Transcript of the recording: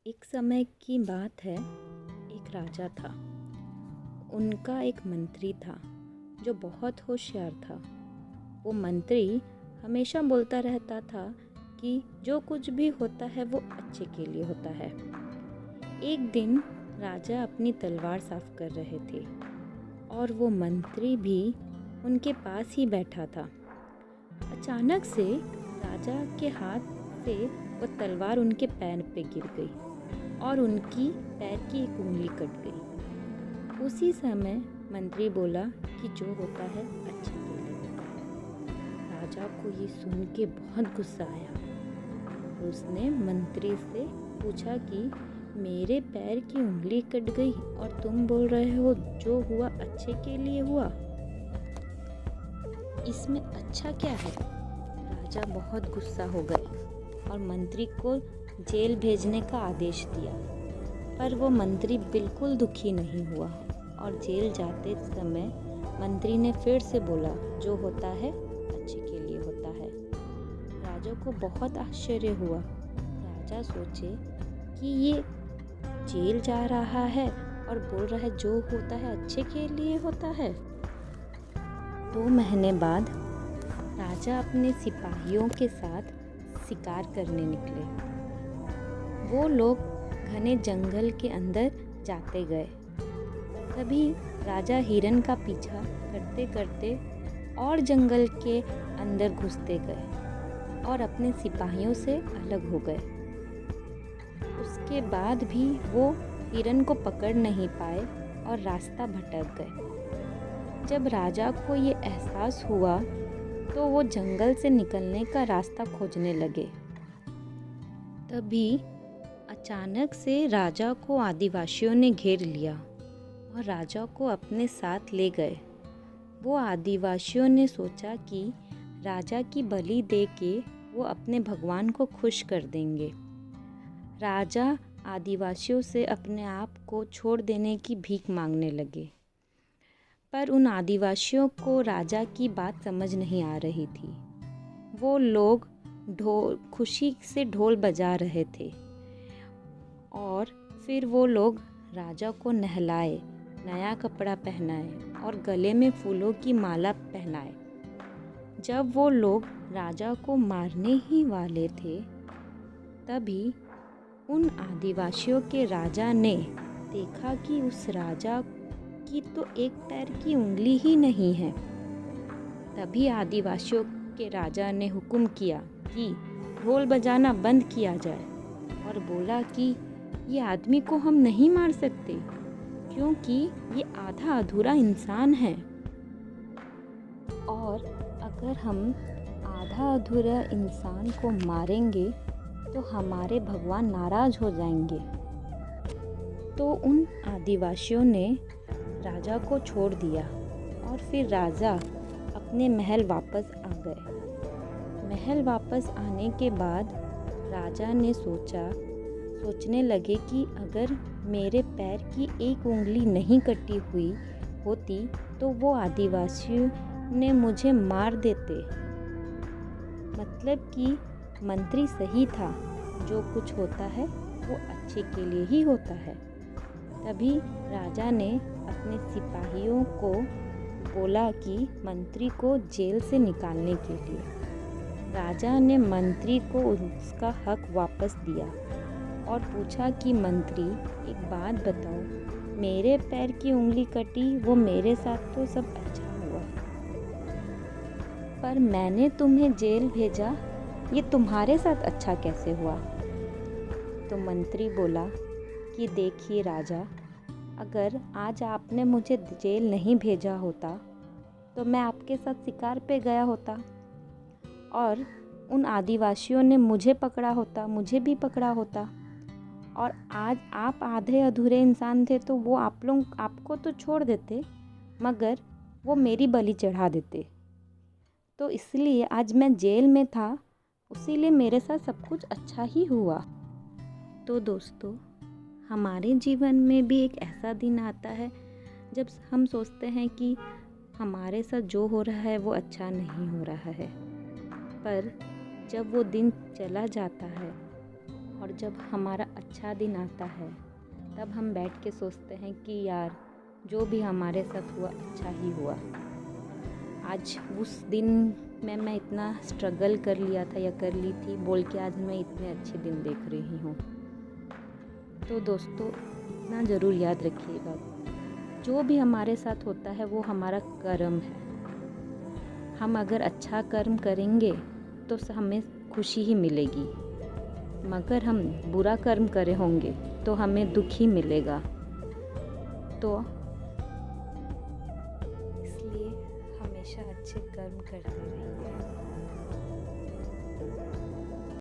एक समय की बात है। एक राजा था। उनका एक मंत्री था जो बहुत होशियार था। वो मंत्री हमेशा बोलता रहता था कि जो कुछ भी होता है वो अच्छे के लिए होता है। एक दिन राजा अपनी तलवार साफ कर रहे थे और वो मंत्री भी उनके पास ही बैठा था। अचानक से राजा के हाथ से वो तलवार उनके पैर पे गिर गई और उनकी पैर की एक उंगली कट गई। उसी समय मंत्री बोला कि जो होता है अच्छे के लिए होता है। राजा को ये सुन के बहुत गुस्सा आया। उसने मंत्री से पूछा कि मेरे पैर की उंगली कट गई और तुम बोल रहे हो जो हुआ अच्छे के लिए हुआ, इसमें अच्छा क्या है? राजा बहुत गुस्सा हो गए और मंत्री को जेल भेजने का आदेश दिया। पर वो मंत्री बिल्कुल दुखी नहीं हुआ और जेल जाते समय मंत्री ने फिर से बोला जो होता है अच्छे के लिए होता है। राजा को बहुत आश्चर्य हुआ। राजा सोचे कि ये जेल जा रहा है और बोल रहा है जो होता है अच्छे के लिए होता है। 2 महीने बाद राजा अपने सिपाहियों के साथ शिकार करने निकले। वो लोग घने जंगल के अंदर जाते गए। तभी राजा हिरन का पीछा करते करते और जंगल के अंदर घुसते गए और अपने सिपाहियों से अलग हो गए। उसके बाद भी वो हिरन को पकड़ नहीं पाए और रास्ता भटक गए। जब राजा को ये एहसास हुआ तो वो जंगल से निकलने का रास्ता खोजने लगे। तभी अचानक से राजा को आदिवासियों ने घेर लिया और राजा को अपने साथ ले गए। वो आदिवासियों ने सोचा कि राजा की बलि दे के वो अपने भगवान को खुश कर देंगे। राजा आदिवासियों से अपने आप को छोड़ देने की भीख मांगने लगे। पर उन आदिवासियों को राजा की बात समझ नहीं आ रही थी। वो लोग खुशी से ढोल बजा रहे थे और फिर वो लोग राजा को नहलाए, नया कपड़ा पहनाए और गले में फूलों की माला पहनाए। जब वो लोग राजा को मारने ही वाले थे, तभी उन आदिवासियों के राजा ने देखा कि उस राजा की तो एक पैर की उंगली ही नहीं है। तभी आदिवासियों के राजा ने हुक्म किया कि ढोल बजाना बंद किया जाए और बोला कि ये आदमी को हम नहीं मार सकते क्योंकि ये आधा अधूरा इंसान है और अगर हम आधा अधूरा इंसान को मारेंगे तो हमारे भगवान नाराज हो जाएंगे। तो उन आदिवासियों ने राजा को छोड़ दिया और फिर राजा अपने महल वापस आ गए। महल वापस आने के बाद राजा ने सोचने लगे कि अगर मेरे पैर की एक उंगली नहीं कटी हुई होती तो वो आदिवासियों ने मुझे मार देते। मतलब कि मंत्री सही था, जो कुछ होता है वो अच्छे के लिए ही होता है। तभी राजा ने अपने सिपाहियों को बोला कि मंत्री को जेल से निकालने के लिए। राजा ने मंत्री को उसका हक वापस दिया और पूछा कि मंत्री एक बात बताओ, मेरे पैर की उंगली कटी वो मेरे साथ तो सब अच्छा हुआ, पर मैंने तुम्हें जेल भेजा, ये तुम्हारे साथ अच्छा कैसे हुआ? तो मंत्री बोला कि देखिए राजा, अगर आज आपने मुझे जेल नहीं भेजा होता तो मैं आपके साथ शिकार पे गया होता और उन आदिवासियों ने मुझे पकड़ा होता, मुझे भी पकड़ा होता और आज आप आधे अधूरे इंसान थे तो वो आप लोग आपको तो छोड़ देते मगर वो मेरी बलि चढ़ा देते। तो इसलिए आज मैं जेल में था, इसीलिए मेरे साथ सब कुछ अच्छा ही हुआ। तो दोस्तों, हमारे जीवन में भी एक ऐसा दिन आता है जब हम सोचते हैं कि हमारे साथ जो हो रहा है वो अच्छा नहीं हो रहा है, पर जब वो दिन चला जाता है और जब हमारा अच्छा दिन आता है तब हम बैठ के सोचते हैं कि यार जो भी हमारे साथ हुआ अच्छा ही हुआ। आज उस दिन में मैं इतना स्ट्रगल कर लिया था या कर ली थी बोल के आज मैं इतने अच्छे दिन देख रही हूँ। तो दोस्तों इतना ज़रूर याद रखिएगा, जो भी हमारे साथ होता है वो हमारा कर्म है। हम अगर अच्छा कर्म करेंगे तो हमें खुशी ही मिलेगी, मगर हम बुरा कर्म करे होंगे तो हमें दुख ही मिलेगा। तो इसलिए हमेशा अच्छे कर्म करते रहिए।